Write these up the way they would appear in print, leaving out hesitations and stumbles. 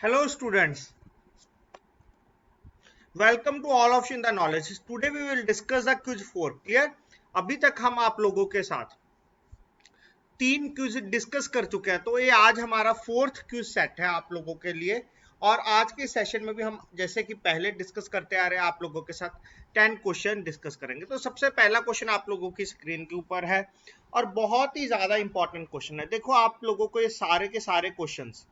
Hello students, welcome to all of you in the knowledge. Today we will discuss the quiz 4. Clear? अभी तक हम आप लोगों के साथ तीन क्विज डिस्कस कर चुके हैं, तो ये आज हमारा फोर्थ क्विज सेट है आप लोगों के लिए। और आज के सेशन में भी हम जैसे कि पहले डिस्कस करते आ रहे हैं आप लोगों के साथ 10 क्वेश्चन डिस्कस करेंगे। तो सबसे पहला क्वेश्चन आप लोगों की स्क्रीन के ऊपर है और बहुत ही ज्यादा इंपॉर्टेंट क्वेश्चन है। देखो आप लोगों को ये सारे के सारे क्वेश्चंस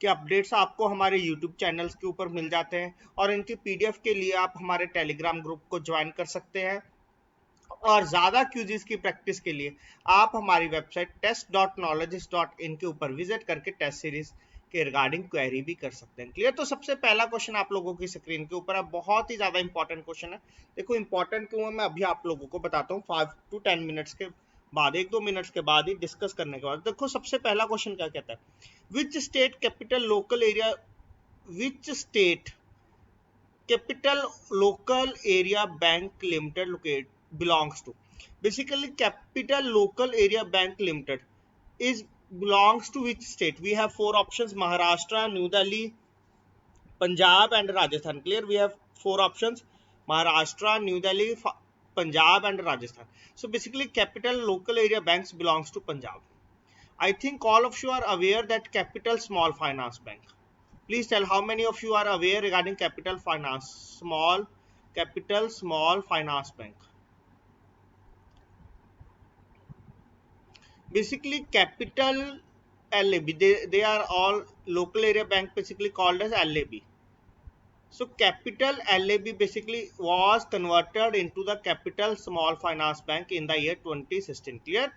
के अपडेट्स आपको हमारे YouTube चैनल्स के ऊपर मिल जाते हैं और इनकी PDF के लिए आप हमारे टेलीग्राम ग्रुप को ज्वाइन कर सकते हैं। और ज्यादा क्यूजीज की प्रैक्टिस के लिए आप हमारी वेबसाइट test.knowledge.in के ऊपर विजिट करके टेस्ट सीरीज के रिगार्डिंग क्वेरी भी कर सकते हैं। क्लियर? तो सबसे पहला क्वेश्चन आप लोगों की स्क्रीन के ऊपर है, बहुत ही ज्यादा इंपॉर्टेंट क्वेश्चन है। देखो इंपॉर्टेंट क्यों है मैं अभी आप लोगों को बताता हूँ 5 to 10 मिनट्स के बाद, 1-2 मिनट्स के बाद ही डिस्कस करने के बाद। देखो सबसे पहला क्वेश्चन क्या कहता है, which state capital local area which state capital local area bank limited locate belongs to? Basically capital local area bank limited is belongs to which state? We have four options: Maharashtra, New Delhi, Punjab and Rajasthan. Clear? We have four options: Maharashtra, New Delhi, Punjab and Rajasthan. So basically capital local area banks belongs to Punjab. I think all of you are aware that Capital Small Finance Bank. Please tell how many of you are aware regarding Capital Small Finance Bank. Basically capital LAB, they are all local area bank basically called as LAB. So capital LAB basically was converted into the Capital Small Finance Bank in the year 2016. Clear?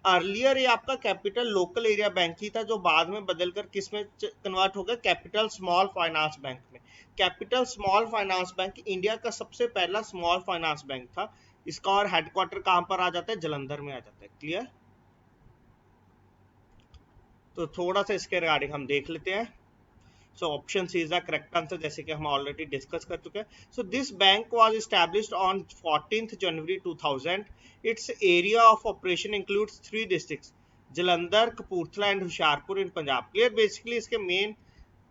Earlier ये आपका capital local area bank ही था, जो बाद में बदलकर किस में convert हो गया? कैपिटल स्मॉल फाइनेंस बैंक में। Capital small finance bank India का सबसे पहला स्मॉल फाइनेंस बैंक था। इसका और हेडक्वार्टर कहां पर आ जाता है? जलंधर में आ जाता है। क्लियर? तो थोड़ा सा इसके रिगार्डिंग हम देख लेते हैं। So option C is the correct answer, जैसे कि हम ऑलरेडी डिस्कस कर चुके हैं। So this bank was established on 14th January 2000. It's area of operation includes 3 districts: Jalandhar, Kapurthala and Hoshiarpur in Punjab. Clear? Basically इसके मेन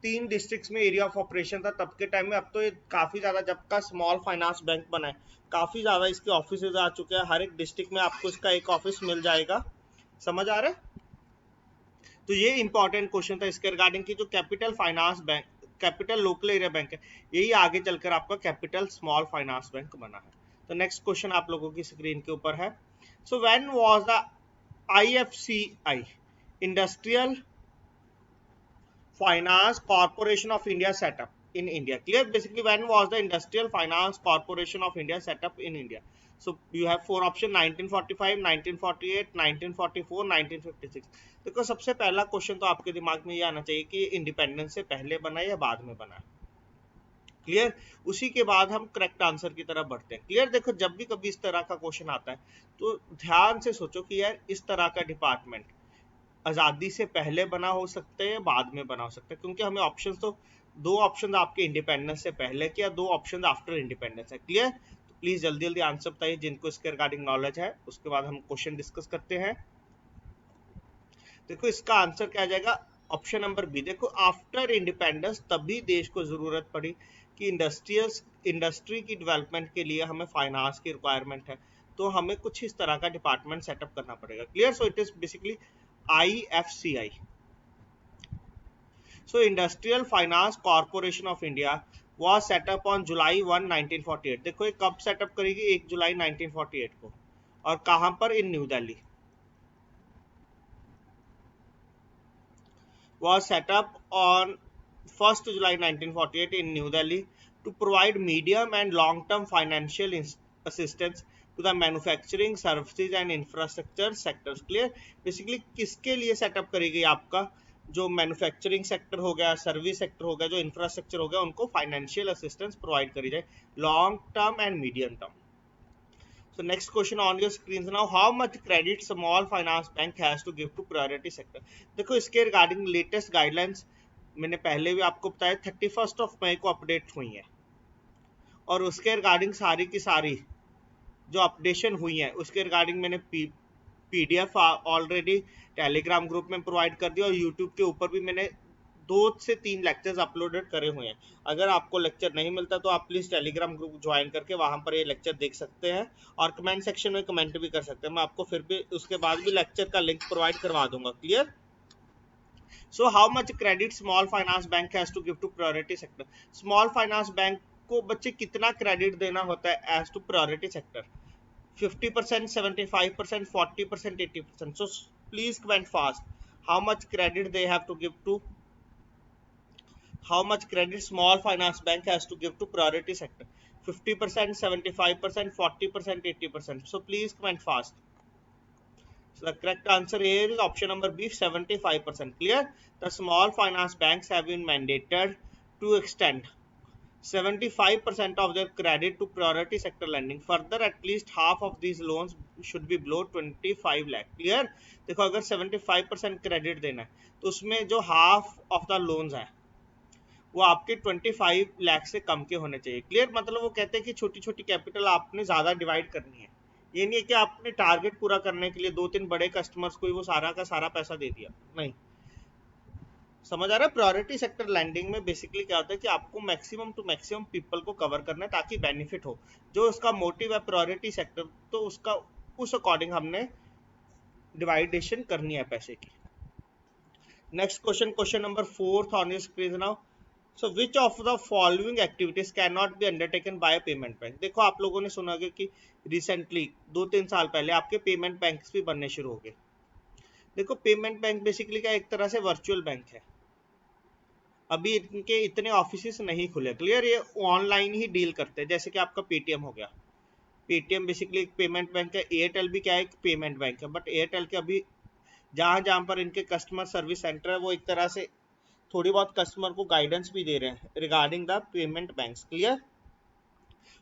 3 डिस्ट्रिक्ट्स में एरिया ऑफ ऑपरेशन था तब के टाइम में। अब तो ये काफी ज्यादा, जब का स्मॉल फाइनेंस बैंक बना है, काफी ज्यादा इसके ऑफिस आ चुके हैं। हर एक डिस्ट्रिक्ट में आपको इसका एक ऑफिस मिल जाएगा। समझ आ रहा है? तो ये इंपॉर्टेंट क्वेश्चन था इसके रिगार्डिंग की, जो capital finance bank, capital local area bank है, यही आगे चलकर आपका कैपिटल स्मॉल फाइनेंस बैंक बना है। तो नेक्स्ट क्वेश्चन आप लोगों की स्क्रीन के ऊपर है। So when was the IFCI, industrial finance corporation of India setup in India? Clear? Basically when was the Industrial Finance Corporation of India set up in India? So you have four option: 1945, 1948, 1944, 1956. देखो सबसे पहला question तो आपके दिमाग में ये आना चाहिए कि इंडिपेंडेंस से पहले बना या बाद में बना। क्लियर? उसी के बाद हम करेक्ट आंसर की तरफ बढ़ते हैं। क्लियर? देखो जब भी कभी इस तरह का क्वेश्चन आता है तो ध्यान से सोचो कि यार इस तरह का डिपार्टमेंट आजादी से पहले बना हो सकता है या बाद में बना हो सकता है, क्योंकि हमें ऑप्शंस तो दो ऑप्शन आपके इंडिपेंडेंस से पहले के या दो ऑप्शन आफ्टर इंडिपेंडेंस है। क्लियर? तो प्लीज जल्दी जल्दी आंसर बताइए जिनको इसके रिगार्डिंग नॉलेज है, उसके बाद हम क्वेश्चन डिस्कस करते हैं। देखो इसका आंसर क्या आ जाएगा? Option number B. देखो आफ्टर इंडिपेंडेंस तभी देश को जरूरत पड़ी कि इंडस्ट्री की डेवलपमेंट के लिए हमें फाइनेंस की रिक्वायरमेंट है, तो हमें कुछ इस तरह का डिपार्टमेंट सेटअप करना पड़ेगा। Clear? So it is basically IFCI. So Industrial Finance Corporation of India was set up on July 1, 1948. देखो ये कब सेटअप करेगी? 1 जुलाई 1948 को। और कहां पर? In New Delhi. Was set up on 1st July 1948 in New Delhi to provide medium and long-term financial assistance to the manufacturing, services and infrastructure sectors. Clear? Basically किसके लिए सेटअप करी गई? आपका जो मैन्युफैक्चरिंग सेक्टर हो गया, सर्विस सेक्टर हो गया, जो इंफ्रास्ट्रक्चर हो गया, उनको फाइनेंशियल असिस्टेंस प्रोवाइड करी जाए, long term and medium term. So next question on your screens now: how much credit small finance bank has to give to priority sector? देखो इसके रिगार्डिंग लेटेस्ट गाइडलाइंस मैंने पहले भी आपको बताया 31 मई को अपडेट हुई है, और उसके रिगार्डिंग सारी की सारी जो अपडेशन हुई है उसके रिगार्डिंग मैंने PDF ऑलरेडी टेलीग्राम ग्रुप में प्रोवाइड कर दिया और यूट्यूब के ऊपर भी मैंने 2 से 3 लेक्चर्स अपलोडेड करे हुए हैं। अगर आपको लेक्चर नहीं मिलता तो आप प्लीज टेलीग्राम ग्रुप ज्वाइन करके वहां पर ये लेक्चर देख सकते हैं और कमेंट सेक्शन में कमेंट भी कर सकते हैं। मैं आपको फिर भी उसके बाद भी लेक्चर का लिंक प्रोवाइड करवा दूंगा। Clear? So how much credit small finance bank has to give to priority sector? Small finance bank को बच्चे कितना क्रेडिट देना होता है as to priority sector? 50%, 75%, 40%, 80%. So please comment fast. How much credit they have to give to? How much credit small finance bank has to give to priority sector? 50%, 75%, 40%, 80%. So please comment fast. So the correct answer here is option number B, 75%. Clear? The small finance banks have been mandated to extend 75% of their credit to priority sector lending. Further, at least half of these loans should be below 25 lakh. Clear? देखो अगर 75% credit देना है तो उसमें जो half of the loans है वो आपके 25 लाख से कम के होने चाहिए। क्लियर? मतलब वो कहते हैं कि छोटी छोटी कैपिटल आपने ज्यादा डिवाइड करनी है। ये नहीं है कि आपने टारगेट पूरा करने के लिए 2-3 बड़े कस्टमर्स को ही वो सारा का सारा पैसा दे दिया। नहीं, समझ आ रहा है? प्रायोरिटी सेक्टर लैंडिंग में बेसिकली क्या होता है कि आपको मैक्सिमम टू मैक्सिमम पीपल को कवर करना है ताकि बेनिफिट हो। जो उसका मोटिव है प्रायोरिटी सेक्टर, तो उसका उस अकॉर्डिंग हमने डिवाइडेशन करनी है पैसे की। Next question, question number 4 on your screen now. So which of the following activities cannot be undertaken by a payment bank? देखो आप लोगों ने सुना होगा कि रिसेंटली 2-3 साल पहले आपके पेमेंट बैंक्स भी बनने शुरू हो गए। देखो पेमेंट बैंक बेसिकली क्या एक तरह से वर्चुअल बैंक है। अभी इनके इतने ऑफिसेस नहीं खुले। क्लियर? ये ऑनलाइन ही डील करते हैं। जैसे कि आपका पेटीएम हो गया, पेटीएम बेसिकली एक पेमेंट बैंक है। एयरटेल भी क्या है, एक पेमेंट बैंक है। बट एयरटेल के अभी जहां पर इनके कस्टमर सर्विस सेंटर है वो एक तरह से थोड़ी बहुत कस्टमर को गाइडेंस भी दे रहे हैं regarding the payment banks. Clear?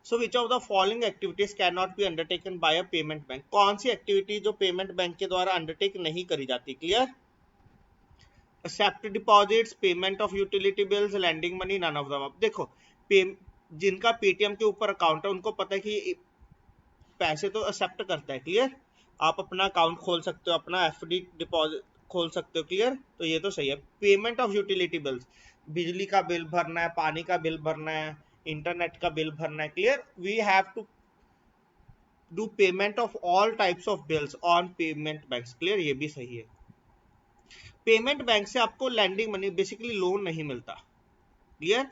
So which of the following activities can not be undertaken by a payment bank? कौन सी एक्टिविटी जो पेमेंट बैंक के द्वारा अंडरटेक नहीं करी जाती? Clear? Except deposits, payment of utility bills, lending money, none of the. देखो जिनका पेटीएम के ऊपर अकाउंट है उनको पता है कि पैसे तो एक्सेप्ट करता है। क्लियर? आप अपना अकाउंट खोल सकते हो, अपना एफडी डिपॉजिट खोल सकते हो। क्लियर? तो ये तो सही है। पेमेंट ऑफ यूटिलिटी बिल्स, बिजली का बिल भरना है, पानी का बिल भरना है, इंटरनेट का बिल भरना है। Clear? We have to do payment of all types of bills on payment banks. Clear? ये भी सही है। पेमेंट बैंक से आपको लैंडिंग मनी बेसिकली लोन नहीं मिलता। क्लियर?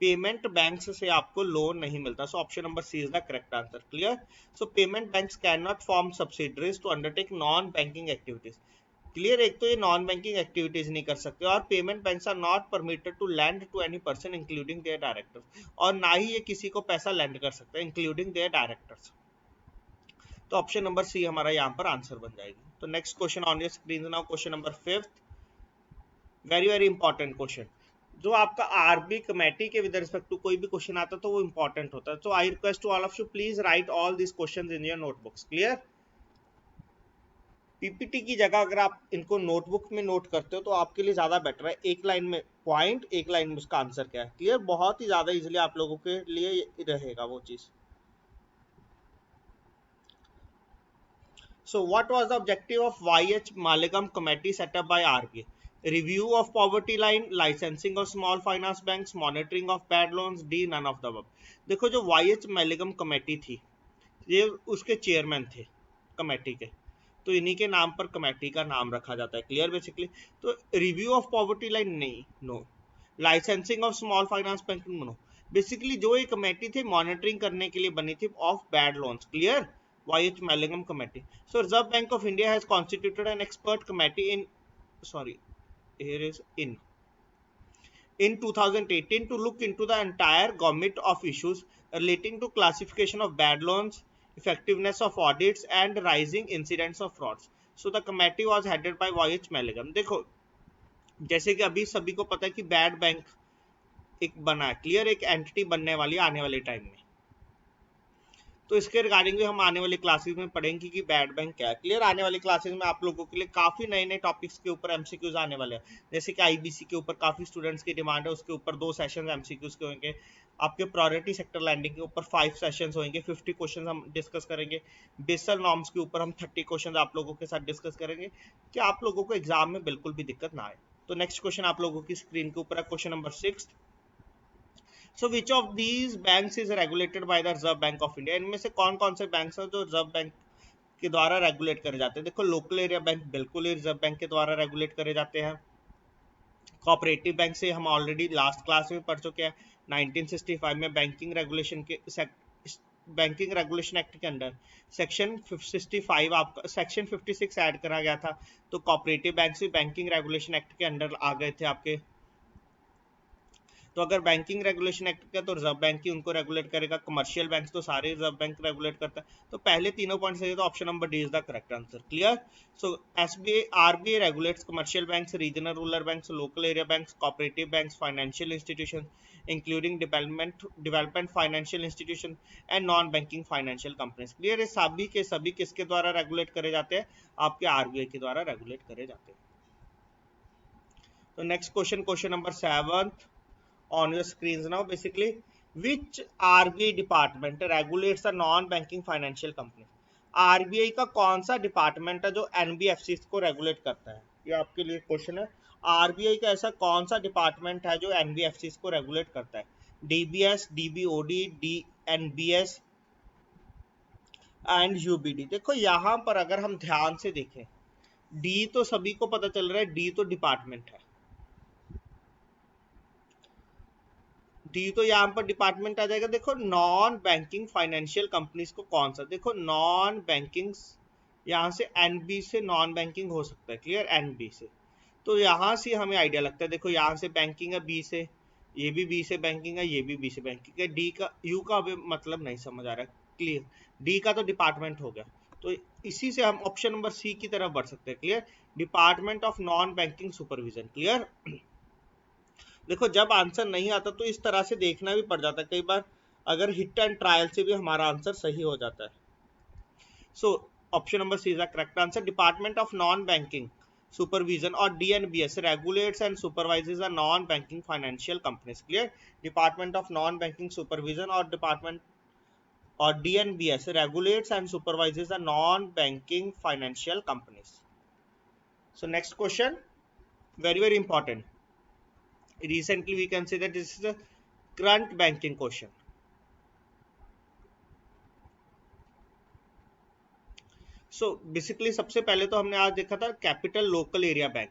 पेमेंट बैंक्स से आपको लोन नहीं मिलता। So option number C is the correct answer. Clear? So payment banks can not form subsidiaries to undertake non banking activities. Clear? एक तो ये नॉन बैंकिंग एक्टिविटीज नहीं कर सकते और payment banks are not permitted to lend to any person including their directors, और ना ही ये किसी को पैसा लैंड कर सकते हैं इंक्लूडिंग देयर डायरेक्टर्स। तो ऑप्शन नंबर सी हमारा यहाँ पर आंसर बन जाएगी। तो next question on your screen now, question number 5, very very important question. जो आपका आरबी कमेटी के विद रिस्पेक्ट टू कोई भी क्वेश्चन आता है तो वो इंपॉर्टेंट होता है। तो I request to all of you please write all this questions in your notebooks. Clear? PPT की जगह अगर आप इनको नोटबुक में नोट करते हो तो आपके लिए ज्यादा बेटर है। एक लाइन में पॉइंट, एक लाइन में उसका आंसर क्या है। क्लियर? बहुत ही ज्यादा इजीली आप लोगों के लिए रहेगा वो चीज। So what was the objective of YH Malagam committee set up by RBI? Review of poverty line, licensing of small finance banks, monitoring of bad loans, D none of the above। देखो जो YH Malagam committee थी ये उसके chairman थे committee के, तो इन्हीं के नाम पर कमेटी का नाम रखा जाता है। क्लियर? बेसिकली तो रिव्यू ऑफ पॉवर्टी लाइन नहीं, no. Licensing of small finance bank, no. Basically जो ये कमेटी थी मॉनिटरिंग करने के लिए बनी थी of bad loans. Clear? YH Malagam committee. So Reserve Bank of India has constituted an expert committee in 2018 to look into the entire gamut of issues relating to classification of bad loans, effectiveness of audits and rising incidents of frauds. So the committee was headed by YH Malagam। देखो जैसे कि अभी सभी को पता है कि bad bank एक बना है। क्लियर? एक एंटिटी बनने वाली आने वाले टाइम में, तो इसके रिगार्डिंग भी हम आने वाली क्लासेस में पढ़ेंगे कि बैड बैंक क्या है। क्लियर? आने वाली क्लासेस में आप लोगों के लिए काफी नए नए टॉपिक्स के ऊपर एमसीक्यूज आने वाले हैं। जैसे कि आईबीसी के ऊपर काफी स्टूडेंट्स की डिमांड है, उसके ऊपर 2 सेशंस एमसीक्यूज के होंगे। आपके प्रायोरिटी सेक्टर लैंडिंग के ऊपर 5 सेशंस होंगे, 50 क्वेश्चन हम डिस्कस करेंगे। बेसल नॉर्म्स के ऊपर हम 30 क्वेश्चन आप लोगों के साथ डिस्कस करेंगे कि आप लोगों को एग्जाम में बिल्कुल भी दिक्कत ना आए। तो नेक्स्ट क्वेश्चन आप लोगों की स्क्रीन के ऊपर है, question number 6। So which of these banks is regulated by the Reserve Bank of India? इनमें से कौन कौन से बैंक्स हैं जो रिजर्व बैंक के द्वारा रेगुलेट करे जाते हैं? देखो लोकल एरिया बैंक बिल्कुल ही रिजर्व बैंक के द्वारा रेगुलेट करे जाते हैं। कोऑपरेटिव बैंक से हम ऑलरेडी लास्ट क्लास में पढ़ चुके हैं, 1965 में बैंकिंग रेगुलेशन एक्ट के अंडर सेक्शन 65 आपका सेक्शन 56 ऐड करा गया था, तो कोऑपरेटिव बैंक भी बैंकिंग रेगुलेशन एक्ट के अंडर आ गए थे आपके। तो अगर बैंकिंग रेगुलेशन एक्ट का तो रिजर्व बैंक ही उनको रेगुलेट करेगा, कमर्शियल बैंक तो सारे रिजर्व बैंक रेगुलेट करता है। तो पहले तीनों पॉइंट सही है, तो option number D is the correct answer. Clear? So SBI RBI regulates commercial banks, regional rural banks, local area banks, cooperative banks, financial institution including development financial institution and non banking financial companies. Clear? ये सभी के सभी किसके द्वारा regulate करे जाते हैं? आपके आरबीआई के द्वारा रेगुलेट करे जाते हैं। तो next question, question number 7 on your screens now. Basically, which RBI department regulates the non-banking financial company? RBI का कौन सा डिपार्टमेंट है जो NBFC को रेगुलेट करता है? ये आपके लिए क्वेश्चन है। RBI का ऐसा कौन सा डिपार्टमेंट है जो NBFC को रेगुलेट करता है? DBS, DBOD, DNBS and UBD। देखो यहाँ पर अगर हम ध्यान से देखें, डी तो सभी को पता चल रहा है, डी तो डिपार्टमेंट है, डी तो यहाँ पर डिपार्टमेंट आ जाएगा। देखो नॉन बैंकिंग फाइनेंशियल कंपनीज को कौन सा, देखो नॉन बैंकिंग, यहाँ से एनबी से नॉन बैंकिंग हो सकता है। क्लियर? एनबी से, तो यहाँ से हमें आइडिया लगता है। देखो यहाँ से बैंकिंग है बी से, ये भी बी से बैंकिंग है, ये भी बी से बैंकिंग है। डी का यू का अभी मतलब नहीं समझ आ रहा है। क्लियर? डी का तो डिपार्टमेंट हो गया, तो इसी से हम ऑप्शन नंबर सी की तरफ बढ़ सकते हैं। Clear? Department of non banking supervision. Clear? देखो जब आंसर नहीं आता तो इस तरह से देखना भी पड़ जाता है कई बार, अगर हिट एंड ट्रायल से भी हमारा आंसर सही हो जाता है। So option number C is the correct answer. Department of non banking supervision और DNBS regulates and supervises the non-banking financial companies. Clear? Department of non-banking supervision or department or DNBS regulates and supervises the non-banking financial companies. So next question, very important. Recently we can say that this is a current banking question. So basically सबसे पहले तो हमने आज देखा था capital local area bank,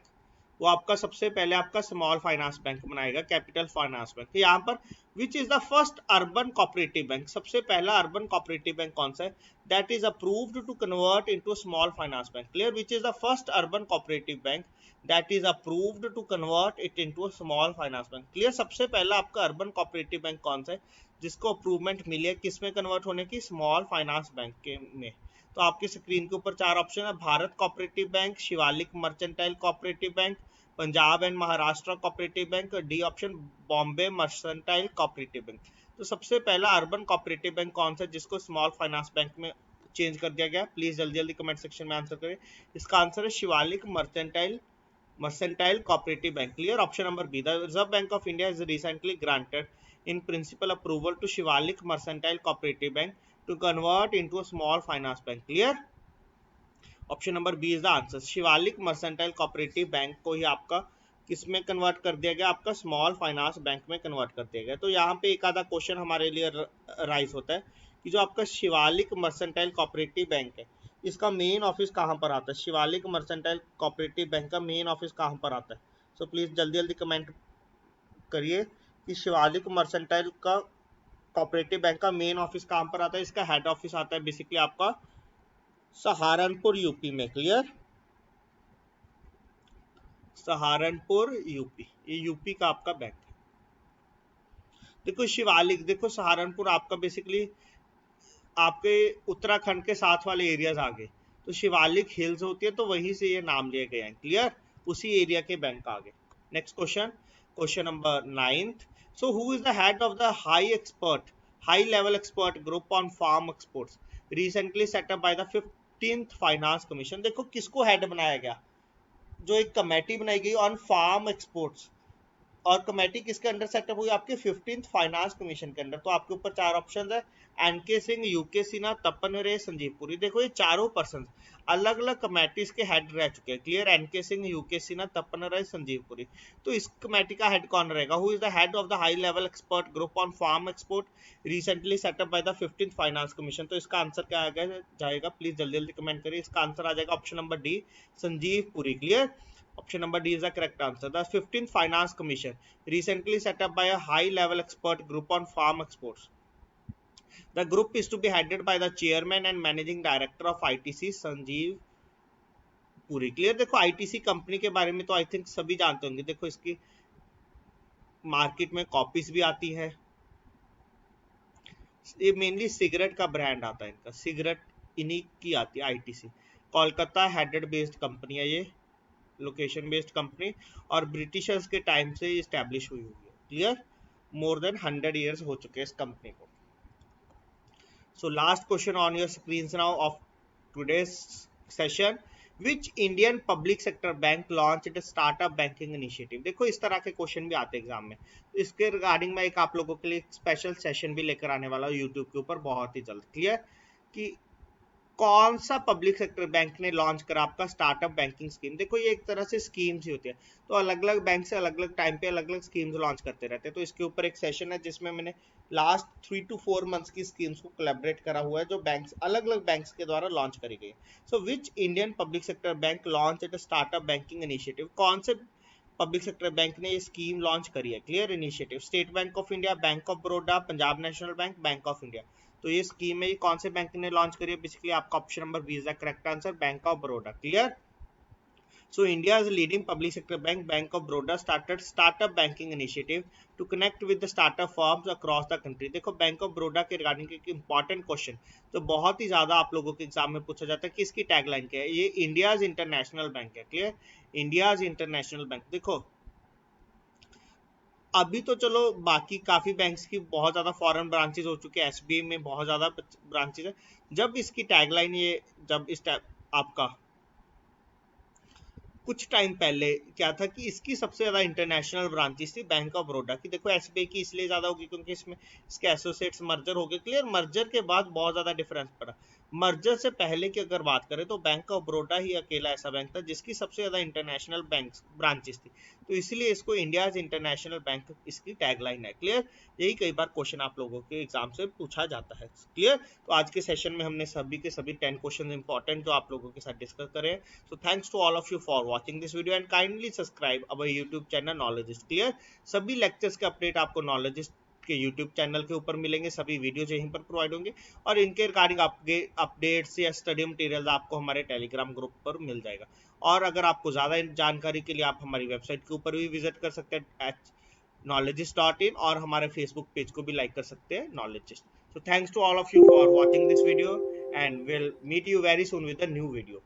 वो आपका सबसे पहले आपका स्मॉल फाइनेंस बैंक बनाएगा, कैपिटल फाइनेंस बैंक। यहाँ पर which is the first urban cooperative bank, सबसे पहला अर्बन कोऑपरेटिव बैंक कौन सा है? That is approved to convert into small finance bank. Clear? Which is the first urban cooperative bank that is approved to convert it into small finance bank. Clear? सबसे पहला आपका urban cooperative bank कौन सा है जिसको approvement मिली है किस में कन्वर्ट होने की? स्मॉल फाइनेंस बैंक के में। तो आपकी स्क्रीन के ऊपर 4 ऑप्शन है, Bharat cooperative bank, Shivalik mercantile cooperative bank, Punjab and Maharashtra cooperative bank, D option Bombay mercantile cooperative bank. तो सबसे पहला अर्बन कोऑपरेटिव बैंक कौन सा जिसको स्मॉल फाइनेंस बैंक में चेंज कर दिया गया? प्लीज जल्दी जल्दी कमेंट सेक्शन में आंसर करें। इसका आंसर है Shivalik mercantile cooperative bank. Clear? Option number B. The Reserve Bank of India is recently granted in principle approval to Shivalik Mercantile Cooperative Bank to convert into a small finance bank. Clear? Option number B is the answer. Shivalik Mercantile Cooperative Bank को ही आपका किस में convert कर दिया गया? आपका small finance bank में convert कर दिया गया। तो यहाँ पे एक आधा क्वेश्चन हमारे लिए राइज होता है कि जो आपका शिवालिक मर्सेंटाइल कोऑपरेटिव बैंक है, इसका मेन ऑफिस कहाँ पर आता है? शिवालिक मर्सेंटाइल कोऑपरेटिव बैंक का मेन ऑफिस कहाँ पर आता है? सो प्लीज जल्दी जल्दी कमेंट करिए कि शिवालिक मर्सेंटाइल का कोऑपरेटिव बैंक का मेन ऑफिस कहां पर आता है? इसका हेड ऑफिस आता है बेसिकली आपका सहारनपुर यूपी में। क्लियर? सहारनपुर यूपी, ये यूपी का आपका बैंक है। देखो शिवालिक, देखो सहारनपुर आपका बेसिकली आपके उत्तराखंड के साथ वाले एरियाज आ गए, तो शिवालिक हिल्स होती है तो वहीं से ये नाम लिए गए हैं। क्लियर? उसी एरिया के बैंक आ गए। Next question, question number 9th. So who is the head of the high level expert group on farm exports recently set up by the 15th Finance Commission? देखो किसको हेड बनाया गया? जो एक committee बनाई गई ऑन फार्म एक्सपोर्ट्स, और committee किसके अंडर सेटअप हुई? आपके 15th फाइनेंस कमीशन के अंडर। तो आपके ऊपर 4 ऑप्शन है, एनके सिंह, यूके सिन्हा, तपन रे, संजीव पुरी। देखो ये चारों पर्सन अलग अलग कमेटीज के हेड रह चुके हैं। Clear? NK Singh, UK Sinha, Tapan Ray, Sanjeev Puri. तो इस कमेटी का हेड कौन रहेगा? Who is the head of the high level expert group on farm export recently set up by the 15th finance commission. तो इसका आंसर क्या जाएगा? प्लीज जल्दी जल्दी कमेंट करिए। इसका आंसर आ जाएगा option number D, Sanjeev Puri. Clear? Option number D is the correct answer. The 15th Finance Commission, recently set up by a high-level expert group on farm exports. The group is to be headed by the chairman and managing director of ITC, Sanjeev Puri. Clear? देखो ITC company के बारे में तो I think सभी जानते होंगे। देखो इसकी मार्केट में कॉपीज भी आती है। ये मेनली सिगरेट का ब्रांड आता है इनका, सिगरेट इन्हीं की आती है। ITC Kolkata headed based company है ये, लोकेशन बेस्ड कंपनी, और ब्रिटिशर्स के टाइम से इस्टेब्लिश हुई है। क्लियर? मोर देन 100 ईयर्स हो चुके हैं इस कंपनी को। So last question on your screen now of today's session, which Indian public sector bank launched startup banking initiative. देखो इस तरह के क्वेश्चन भी आते हैं एग्जाम में। तो इसके रिगार्डिंग मैं एक आप लोगों के लिए स्पेशल सेशन भी लेकर आने वाला हूँ यूट्यूब के ऊपर बहुत ही जल्द। क्लियर? कि कौन सा पब्लिक सेक्टर बैंक ने लॉन्च करा आपका स्टार्टअप बैंकिंग स्कीम। देखो ये एक तरह से स्कीम्स ही होती है, तो अलग अलग बैंक से अलग अलग टाइम पे अलग अलग स्कीम्स लॉन्च करते रहते हैं। तो इसके ऊपर एक सेशन है जिसमें मैंने लास्ट 3 to 4 मंथ्स की स्कीम्स को कोलैबोरेट करा हुआ है जो बैंक्स अलग अलग बैंक्स के द्वारा लॉन्च करी गई। So which Indian public sector bank launch at startup banking initiative. कौन से पब्लिक सेक्टर बैंक ने ये स्कीम लॉन्च करी है? Clear? Initiative state bank of India, bank of Baroda, Punjab national bank, bank of India. तो ये स्कीम है, ये कौन से बैंक ने लॉन्च करी है? बेसिकली आपका option number B is the correct answer, Bank of Baroda. Clear? So India's leading public sector bank, Bank of Baroda, started startup banking initiative to connect with the startup firms across the country. देखो bank of Baroda के regarding एक important question तो बहुत ही ज्यादा आप लोगों के exam में पूछा जाता है कि इसकी टैगलाइन क्या है। ये इंडियाज इंटरनेशनल बैंक है। क्लियर? India's international bank. देखो अभी तो चलो बाकी काफी बैंक्स की बहुत ज्यादा फॉरेन ब्रांचेस हो चुके हैं, एसबीआई में बहुत ज्यादा ब्रांचेस है। जब इसकी टैगलाइन ये जब इस आपका कुछ टाइम पहले क्या था कि इसकी सबसे ज्यादा इंटरनेशनल ब्रांचेस थी बैंक ऑफ बड़ौदा की। देखो एसबीआई की इसलिए ज्यादा होगी क्योंकि इसमें इसके एसोसिएट्स मर्जर हो गए। क्लियर? मर्जर के बाद बहुत ज्यादा डिफरेंस पड़ा। मर्जर से पहले की अगर बात करें तो बैंक ऑफ बड़ौदा ही अकेला ऐसा बैंक था जिसकी सबसे ज्यादा इंटरनेशनल बैंक ब्रांचेस थी, तो इसलिए इसको इंडियाज इंटरनेशनल बैंक इसकी टैगलाइन है। क्लियर? यही कई बार क्वेश्चन आप लोगों के एग्जाम से पूछा जाता है। क्लियर? तो आज के सेशन में हमने सभी के सभी 10 क्वेश्चन इंपॉर्टेंट जो आप लोगों के साथ डिस्कस करें। So thanks to all of you for watching this video and kindly subscribe our YouTube channel Knowledgeist। Clear? सभी लेक्चर्स के अपडेट आपको Knowledgeist के YouTube चैनल के ऊपर मिलेंगे, सभी वीडियोज यहीं पर प्रोवाइड होंगे, और इनके रिगार्डिंग आपके अपडेट्स या स्टडी मटेरियल आपको हमारे टेलीग्राम ग्रुप पर मिल जाएगा। और अगर आपको ज्यादा जानकारी के लिए आप हमारी वेबसाइट के ऊपर भी विजिट कर सकते हैं knowledgeist.in, और हमारे फेसबुक पेज को भी लाइक कर सकते हैं Knowledgeist। So thanks to all of you for watching this video and we'll meet you very soon with a new video।